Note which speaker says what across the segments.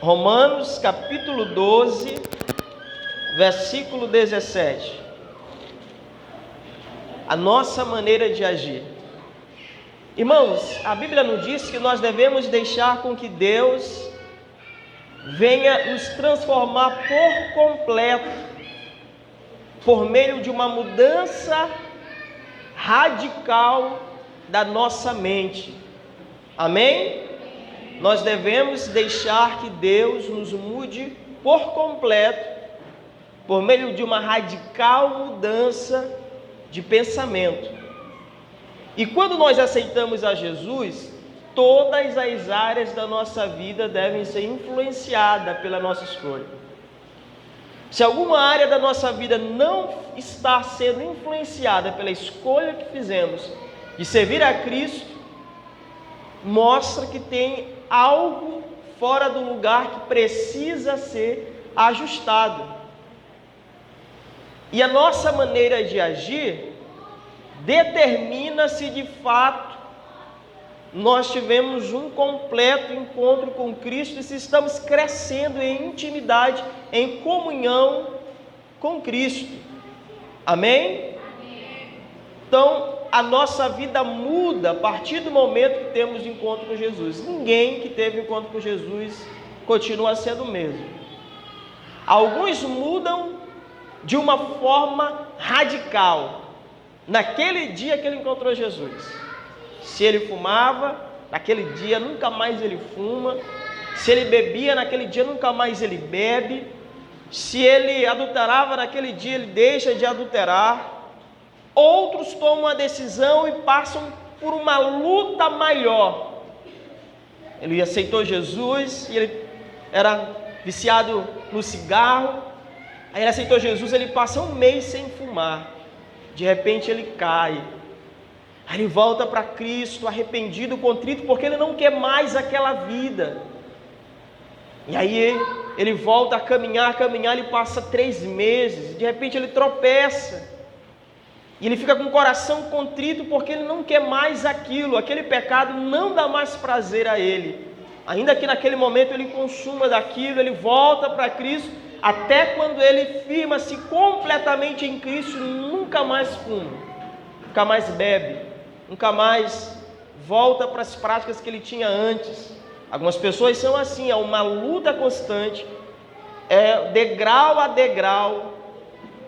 Speaker 1: Romanos capítulo 12, versículo 17. A nossa maneira de agir. Irmãos, a Bíblia nos diz que nós devemos deixar com que Deus venha nos transformar por completo, por meio de uma mudança radical da nossa mente. Amém? Nós devemos deixar que Deus nos mude por completo, por meio de uma radical mudança de pensamento. E quando nós aceitamos a Jesus, todas as áreas da nossa vida devem ser influenciadas pela nossa escolha. Se alguma área da nossa vida não está sendo influenciada pela escolha que fizemos de servir a Cristo, mostra que tem algo fora do lugar que precisa ser ajustado. E a nossa maneira de agir determina se de fato nós tivemos um completo encontro com Cristo e se estamos crescendo em intimidade, em comunhão com Cristo. Amém? Então, a nossa vida muda a partir do momento que temos encontro com Jesus. Ninguém que teve encontro com Jesus continua sendo o mesmo. Alguns mudam de uma forma radical naquele dia que ele encontrou Jesus. Se ele fumava, naquele dia nunca mais ele fuma. Se ele bebia, naquele dia nunca mais ele bebe. Se ele adulterava, naquele dia ele deixa de adulterar. Outros tomam a decisão e passam por uma luta maior. Ele aceitou Jesus e ele era viciado no cigarro. Aí ele aceitou Jesus, ele passa um mês sem fumar. De repente ele cai. Aí ele volta para Cristo, arrependido, contrito, porque ele não quer mais aquela vida. E aí ele volta a caminhar, ele passa 3 meses. De repente ele tropeça. E ele fica com o coração contrito porque ele não quer mais aquilo. Aquele pecado não dá mais prazer a ele. Ainda que naquele momento ele consuma daquilo, ele volta para Cristo. Até quando ele firma-se completamente em Cristo, nunca mais fuma, nunca mais bebe, nunca mais volta para as práticas que ele tinha antes. Algumas pessoas são assim, é uma luta constante, é degrau a degrau.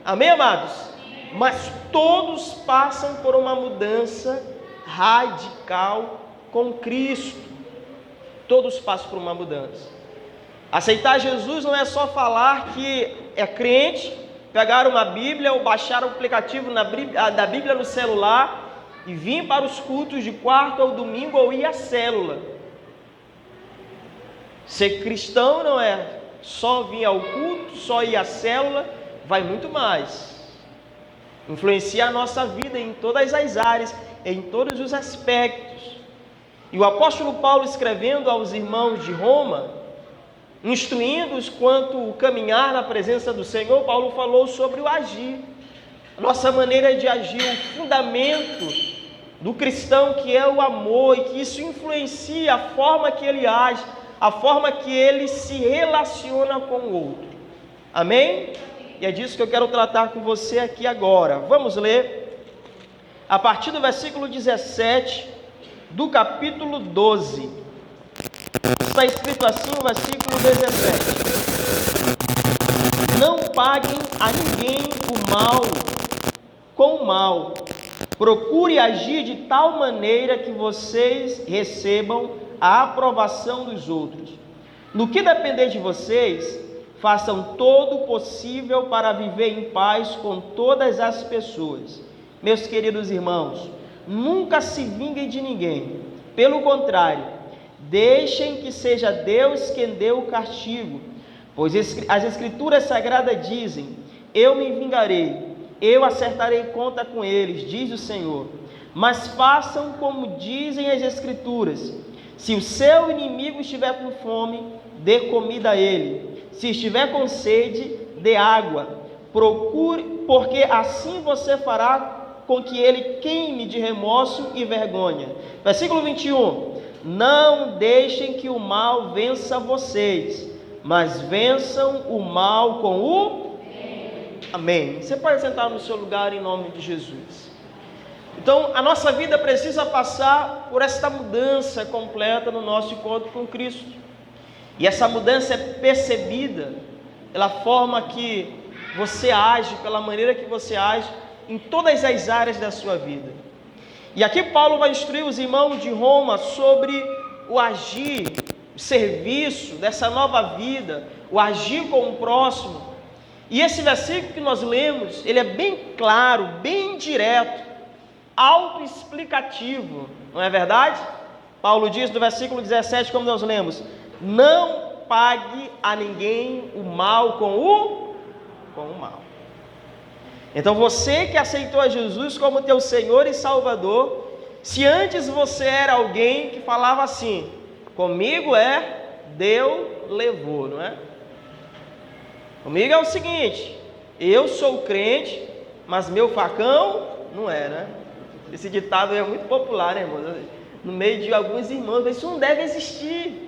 Speaker 1: Amém, amados? Mas todos passam por uma mudança radical com Cristo. Todos passam por uma mudança. Aceitar Jesus não é só falar que é crente, pegar uma Bíblia ou baixar o aplicativo da Bíblia no celular e vir para os cultos de quarta ou domingo ou ir à célula. Ser cristão não é só vir ao culto, só ir à célula, vai muito mais. Influencia a nossa vida em todas as áreas, em todos os aspectos. E o apóstolo Paulo, escrevendo aos irmãos de Roma, instruindo-os quanto o caminhar na presença do Senhor, Paulo falou sobre o agir. A nossa maneira de agir, o fundamento do cristão, que é o amor, e que isso influencia a forma que ele age, a forma que ele se relaciona com o outro. Amém? E é disso que eu quero tratar com você aqui agora. Vamos ler a partir do versículo 17 do capítulo 12. Está escrito assim o versículo 17: Não paguem a ninguém o mal com o mal. Procure agir de tal maneira que vocês recebam a aprovação dos outros. No que depender de vocês, façam todo o possível para viver em paz com todas as pessoas. Meus queridos irmãos, nunca se vinguem de ninguém. Pelo contrário, deixem que seja Deus quem dê o castigo. Pois as Escrituras Sagradas dizem: Eu me vingarei, eu acertarei conta com eles, diz o Senhor. Mas façam como dizem as Escrituras: se o seu inimigo estiver com fome, dê comida a ele. Se estiver com sede, dê água. Procure, porque assim você fará com que ele queime de remorso e vergonha. Versículo 21. Não deixem que o mal vença vocês, mas vençam o mal com o amém. Você pode sentar no seu lugar em nome de Jesus. Então, a nossa vida precisa passar por esta mudança completa no nosso encontro com Cristo. E essa mudança é percebida pela forma que você age, pela maneira que você age em todas as áreas da sua vida. E aqui Paulo vai instruir os irmãos de Roma sobre o agir, o serviço dessa nova vida, o agir com o próximo. E esse versículo que nós lemos, ele é bem claro, bem direto, autoexplicativo, não é verdade? Paulo diz no versículo 17, como nós lemos: não pague a ninguém o mal com o mal. Então você que aceitou a Jesus como teu Senhor e Salvador, se antes você era alguém que falava assim: comigo deu, levou, não é? Comigo é o seguinte: eu sou crente, mas meu facão não é, né? Esse ditado é muito popular, né, irmãos? No meio de alguns irmãos, isso não deve existir.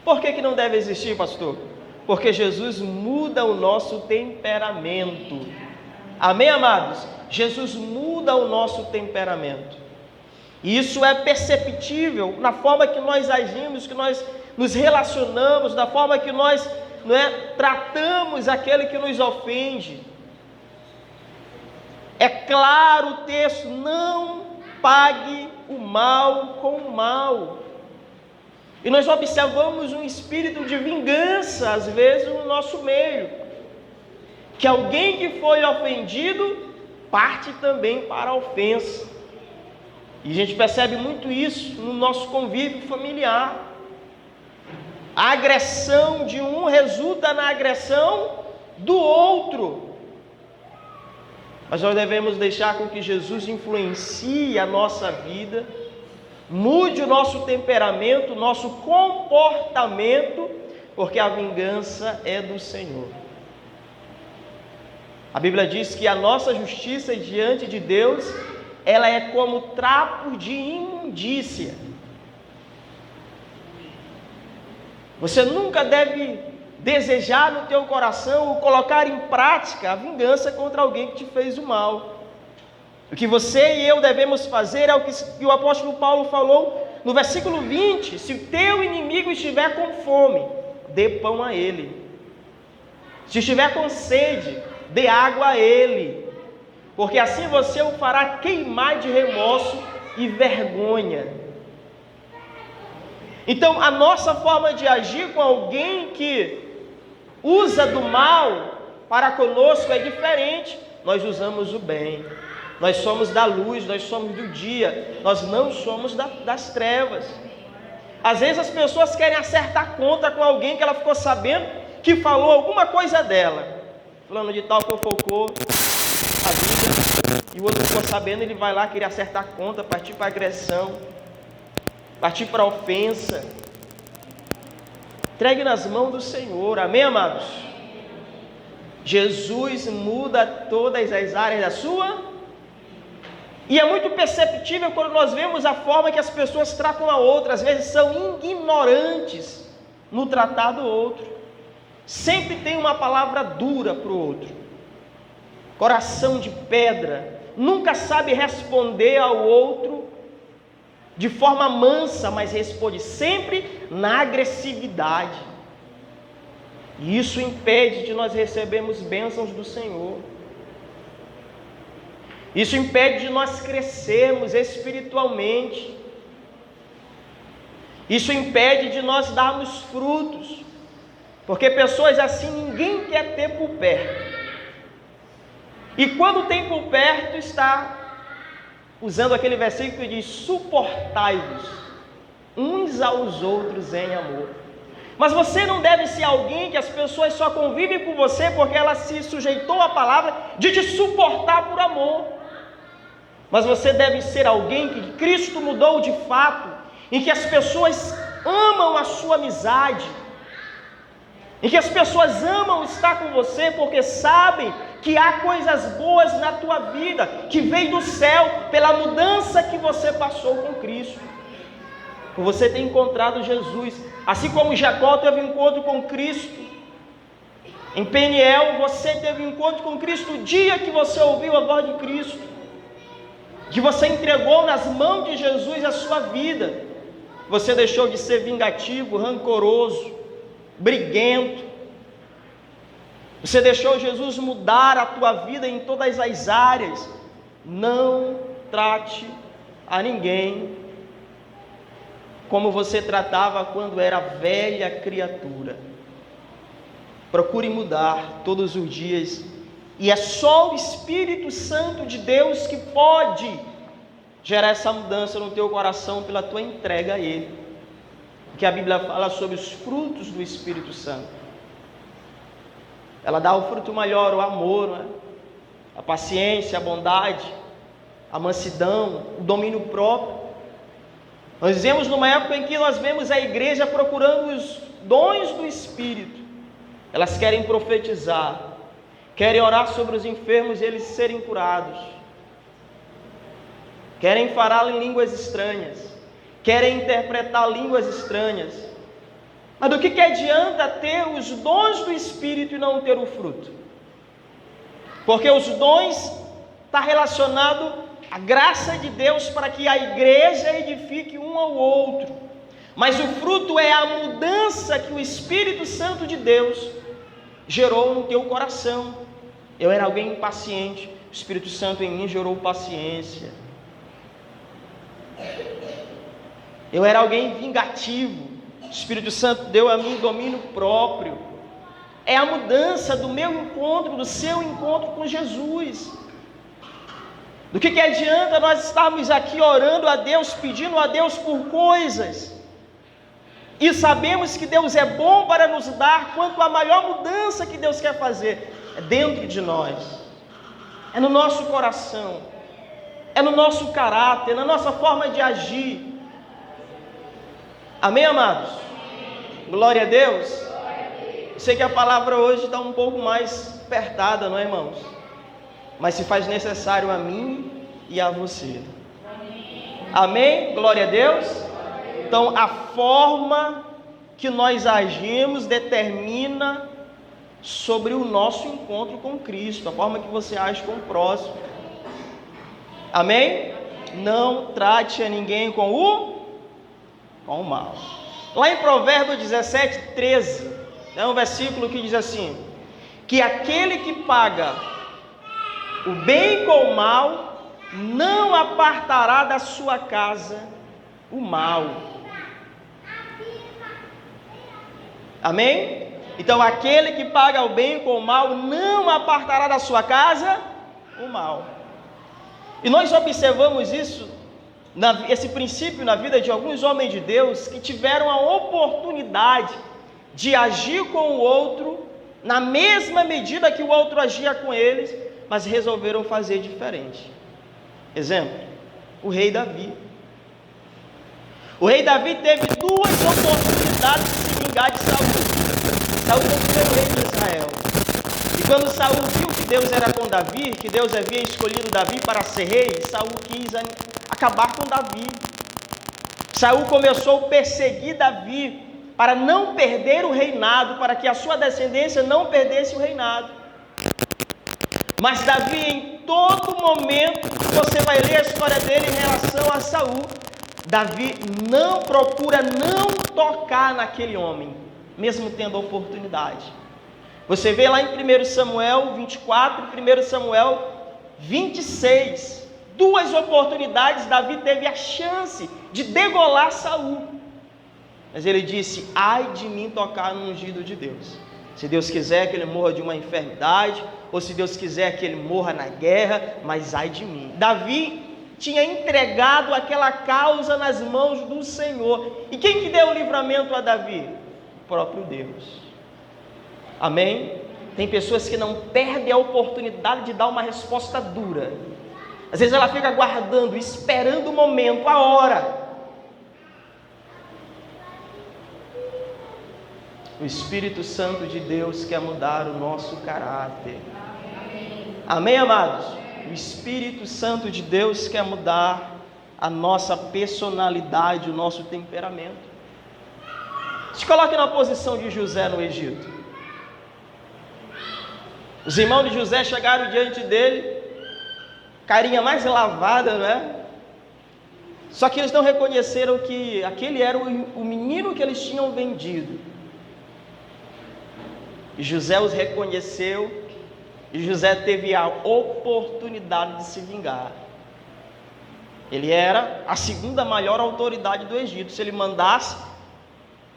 Speaker 1: Por que não deve existir, pastor? Porque Jesus muda o nosso temperamento. Amém, amados? Jesus muda o nosso temperamento. E isso é perceptível na forma que nós agimos, que nós nos relacionamos, da forma que nós tratamos aquele que nos ofende. É claro o texto: não pague o mal com o mal. E nós observamos um espírito de vingança, às vezes, no nosso meio. Que alguém que foi ofendido, parte também para a ofensa. E a gente percebe muito isso no nosso convívio familiar. A agressão de um resulta na agressão do outro. Mas nós devemos deixar com que Jesus influencie a nossa vida, mude o nosso temperamento, o nosso comportamento, porque a vingança é do Senhor. A Bíblia diz que a nossa justiça diante de Deus, ela é como trapo de imundícia. Você nunca deve desejar no teu coração ou colocar em prática a vingança contra alguém que te fez o mal. O que você e eu devemos fazer é o que o apóstolo Paulo falou no versículo 20: se o teu inimigo estiver com fome, dê pão a ele. Se estiver com sede, dê água a ele, porque assim você o fará queimar de remorso e vergonha. Então, a nossa forma de agir com alguém que usa do mal para conosco é diferente. Nós usamos o bem, nós somos da luz, nós somos do dia, nós não somos das trevas. Às vezes as pessoas querem acertar conta com alguém que ela ficou sabendo que falou alguma coisa dela. Fulano de tal fofocou a vida, e o outro ficou sabendo, ele vai lá querer acertar conta, partir para agressão, partir para ofensa. Entregue nas mãos do Senhor, amém, amados? Jesus muda todas as áreas da sua, e é muito perceptível quando nós vemos a forma que as pessoas tratam a outra. Às vezes são ignorantes no tratar do outro, sempre tem uma palavra dura para o outro, coração de pedra, nunca sabe responder ao outro de forma mansa, mas responde sempre na agressividade. E isso impede de nós recebermos bênçãos do Senhor. Isso impede de nós crescermos espiritualmente. Isso impede de nós darmos frutos. Porque pessoas assim ninguém quer ter por perto. E quando tem por perto, está usando aquele versículo que diz: suportai-vos uns aos outros em amor. Mas você não deve ser alguém que as pessoas só convivem com você porque ela se sujeitou à palavra de te suportar por amor. Mas você deve ser alguém que Cristo mudou de fato, em que as pessoas amam a sua amizade, em que as pessoas amam estar com você porque sabem que há coisas boas na tua vida, que vem do céu pela mudança que você passou com Cristo. por você ter encontrado Jesus. Assim como Jacó teve um encontro com Cristo em Peniel, você teve um encontro com Cristo o dia que você ouviu a voz de Cristo, que você entregou nas mãos de Jesus a sua vida. Você deixou de ser vingativo, rancoroso, briguento. Você deixou Jesus mudar a tua vida em todas as áreas. Não trate a ninguém como você tratava quando era velha criatura. Procure mudar todos os dias. E é só o Espírito Santo de Deus que pode gerar essa mudança no teu coração pela tua entrega a Ele. Porque a Bíblia fala sobre os frutos do Espírito Santo. Ela dá o fruto maior, o amor, né? A paciência, a bondade, a mansidão, o domínio próprio. Nós vivemos numa época em que nós vemos a igreja procurando os dons do Espírito. Elas querem profetizar, querem orar sobre os enfermos e eles serem curados, querem falar em línguas estranhas, querem interpretar línguas estranhas. Mas do que adianta ter os dons do Espírito e não ter o fruto? Porque os dons estão relacionados à graça de Deus para que a igreja edifique um ao outro. Mas o fruto é a mudança que o Espírito Santo de Deus gerou no teu coração. Eu era alguém impaciente, o Espírito Santo em mim gerou paciência. Eu era alguém vingativo, o Espírito Santo deu a mim domínio próprio. É a mudança do meu encontro, do seu encontro com Jesus. Do que adianta nós estarmos aqui orando a Deus, pedindo a Deus por coisas, e sabemos que Deus é bom para nos dar, quanto a maior mudança que Deus quer fazer é dentro de nós, é no nosso coração, é no nosso caráter, na nossa forma de agir. Amém, amados? Glória a Deus. Eu sei que a palavra hoje está um pouco mais apertada, não é, irmãos? Mas se faz necessário a mim e a você. Amém? Glória a Deus. Então, a forma que nós agimos determina sobre o nosso encontro com Cristo, a forma que você age com o próximo. Amém? Não trate a ninguém com o mal. Lá em Provérbios 17, 13, é um versículo que diz assim: que aquele que paga o bem com o mal, não apartará da sua casa o mal. Amém? Então, aquele que paga o bem com o mal, não apartará da sua casa o mal. E nós observamos isso, esse princípio na vida de alguns homens de Deus, que tiveram a oportunidade de agir com o outro, na mesma medida que o outro agia com eles, mas resolveram fazer diferente. Exemplo, o rei Davi. O rei Davi teve duas oportunidades de se vingar de Saul. Saul foi o primeiro rei de Israel. E quando Saul viu que Deus era com Davi, que Deus havia escolhido Davi para ser rei, Saul quis acabar com Davi. Saul começou a perseguir Davi para não perder o reinado, para que a sua descendência não perdesse o reinado. Mas Davi, em todo momento, você vai ler a história dele em relação a Saul, Davi não procura não tocar naquele homem, mesmo tendo a oportunidade. Você vê lá em 1 Samuel 24 e 1 Samuel 26, duas oportunidades, Davi teve a chance de degolar Saul, mas ele disse: ai de mim tocar no ungido de Deus. Se Deus quiser que ele morra de uma enfermidade, ou se Deus quiser que ele morra na guerra, mas ai de mim. Davi tinha entregado aquela causa nas mãos do Senhor. E quem que deu o livramento a Davi? O próprio Deus. Amém? Tem pessoas que não perdem a oportunidade de dar uma resposta dura. Às vezes ela fica aguardando, esperando o momento, a hora. O Espírito Santo de Deus quer mudar o nosso caráter. Amém, amados? O Espírito Santo de Deus quer mudar a nossa personalidade, o nosso temperamento. Se coloque na posição de José no Egito. Os irmãos de José chegaram diante dele, carinha mais lavada, né? Só que eles não reconheceram que aquele era o menino que eles tinham vendido. E José os reconheceu, e José teve a oportunidade de se vingar. Ele era a segunda maior autoridade do Egito. Se ele mandasse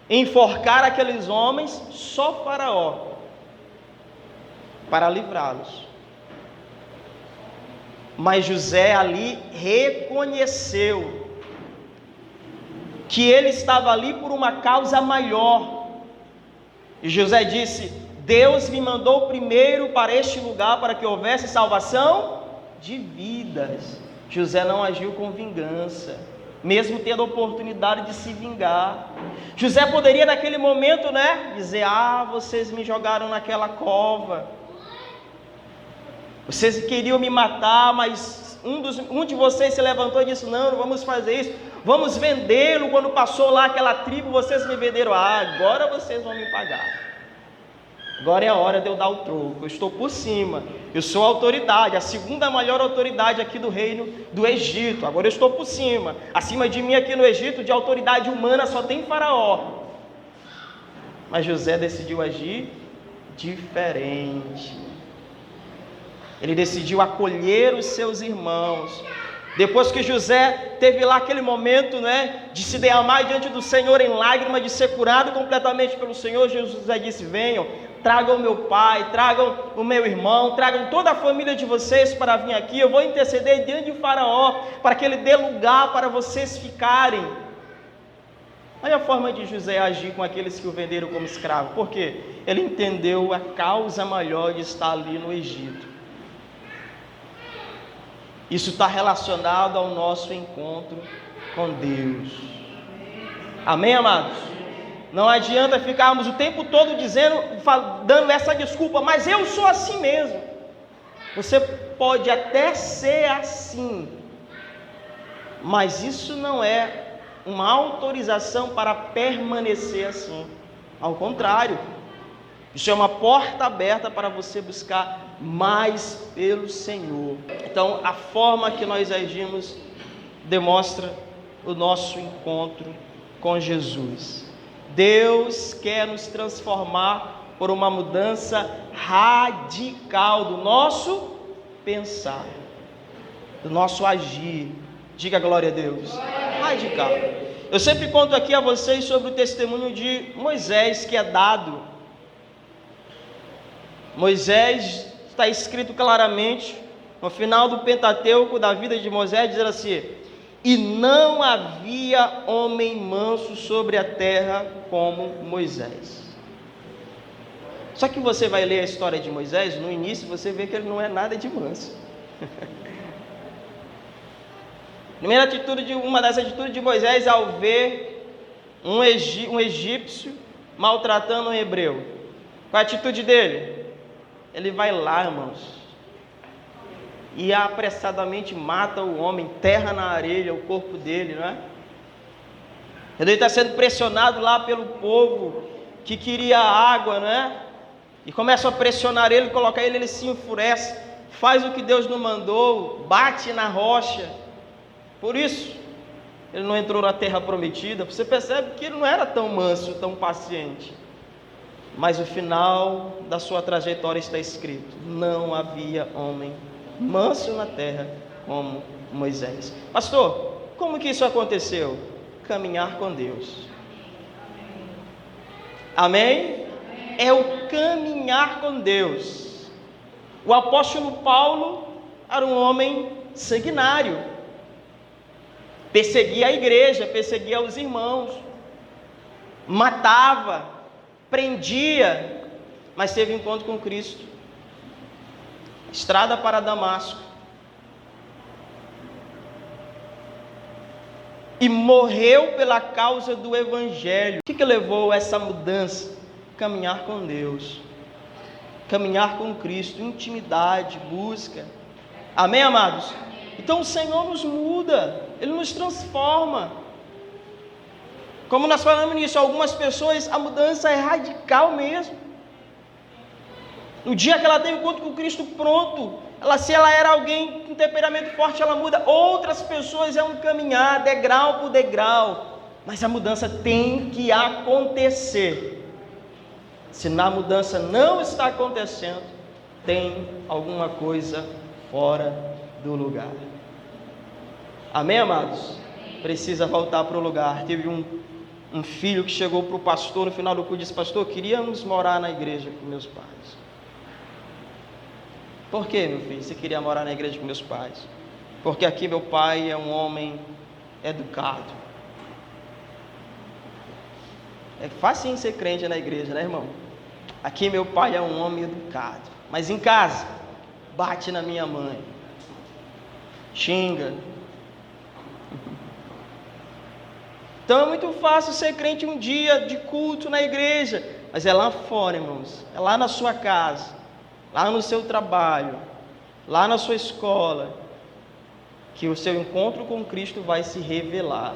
Speaker 1: enforcar aqueles homens, só Faraó, para livrá-los. Mas José ali reconheceu que ele estava ali por uma causa maior. E José disse: Deus me mandou primeiro para este lugar para que houvesse salvação de vidas. José não agiu com vingança, mesmo tendo a oportunidade de se vingar. José poderia naquele momento, dizer: vocês me jogaram naquela cova, vocês queriam me matar, mas um de vocês se levantou e disse: não vamos fazer isso, vamos vendê-lo. Quando passou lá aquela tribo, vocês me venderam, agora vocês vão me pagar. Agora é a hora de eu dar o troco, eu estou por cima, eu sou a autoridade, a segunda maior autoridade aqui do reino do Egito, agora eu estou por cima. Acima de mim aqui no Egito, de autoridade humana, só tem Faraó. Mas José decidiu agir diferente. Ele decidiu acolher os seus irmãos. Depois que José teve lá aquele momento, de se derramar diante do Senhor em lágrimas, de ser curado completamente pelo Senhor, José disse: venham, tragam meu pai, tragam o meu irmão, tragam toda a família de vocês para vir aqui, eu vou interceder diante de Faraó, para que ele dê lugar para vocês ficarem. Olha a forma de José agir com aqueles que o venderam como escravo. Por quê? Ele entendeu a causa maior de estar ali no Egito. Isso está relacionado ao nosso encontro com Deus. Amém, amados? Não adianta ficarmos o tempo todo dando essa desculpa: mas eu sou assim mesmo. Você pode até ser assim, mas isso não é uma autorização para permanecer assim. Ao contrário, isso é uma porta aberta para você buscar mais pelo Senhor. Então, a forma que nós agimos demonstra o nosso encontro com Jesus. Deus quer nos transformar por uma mudança radical do nosso pensar, do nosso agir. Diga glória a Deus. Radical. Eu sempre conto aqui a vocês sobre o testemunho de Moisés que é dado. Moisés, está escrito claramente no final do Pentateuco da vida de Moisés, diz assim: e não havia homem manso sobre a terra como Moisés. Só que você vai ler a história de Moisés, no início você vê que ele não é nada de manso. Uma das atitudes de Moisés ao ver um egípcio maltratando um hebreu. Qual a atitude dele? Ele vai lá, irmãos, e apressadamente mata o homem, enterra na areia o corpo dele, Ele está sendo pressionado lá pelo povo que queria água, E começam a pressionar ele, colocar ele se enfurece, faz o que Deus não mandou, bate na rocha. Por isso, ele não entrou na terra prometida. Você percebe que ele não era tão manso, tão paciente. Mas o final da sua trajetória está escrito: não havia homem manso na terra como Moisés. Pastor, como que isso aconteceu? Caminhar com Deus. Amém? É o caminhar com Deus. O apóstolo Paulo era um homem sanguinário, perseguia a igreja, perseguia os irmãos, matava, prendia, mas teve encontro com Cristo. Estrada para Damasco. E morreu pela causa do Evangelho. O que levou a essa mudança? Caminhar com Deus, caminhar com Cristo, intimidade, busca. Amém, amados? Então o Senhor nos muda, Ele nos transforma. Como nós falamos nisso, algumas pessoas a mudança é radical mesmo. No dia que ela tem um encontro com Cristo, pronto, se ela era alguém com temperamento forte, ela muda. Outras pessoas é um caminhar, degrau por degrau, mas a mudança tem que acontecer. Se na mudança não está acontecendo, tem alguma coisa fora do lugar. Amém, amados? Precisa voltar para o lugar. Teve um filho que chegou para o pastor no final do culto e disse: pastor, queríamos morar na igreja com meus pais. Por que, meu filho, você queria morar na igreja com meus pais? Porque aqui meu pai é um homem educado. É fácil ser crente na igreja, né, irmão? Aqui meu pai é um homem educado, mas em casa bate na minha mãe, xinga. Então é muito fácil ser crente um dia de culto na igreja, mas é lá fora, irmãos, é lá na sua casa, lá no seu trabalho, lá na sua escola, que o seu encontro com Cristo vai se revelar.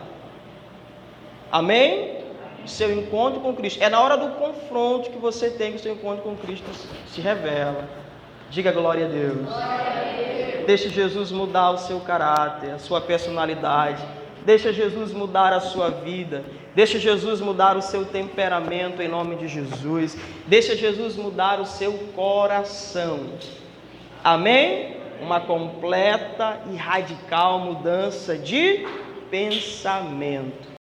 Speaker 1: Amém? O seu encontro com Cristo, é na hora do confronto que você tem que o seu encontro com Cristo se revela. Diga glória a Deus. Glória a Deus. Deixe Jesus mudar o seu caráter, a sua personalidade. Deixa Jesus mudar a sua vida. Deixa Jesus mudar o seu temperamento em nome de Jesus. Deixa Jesus mudar o seu coração. Amém? Uma completa e radical mudança de pensamento.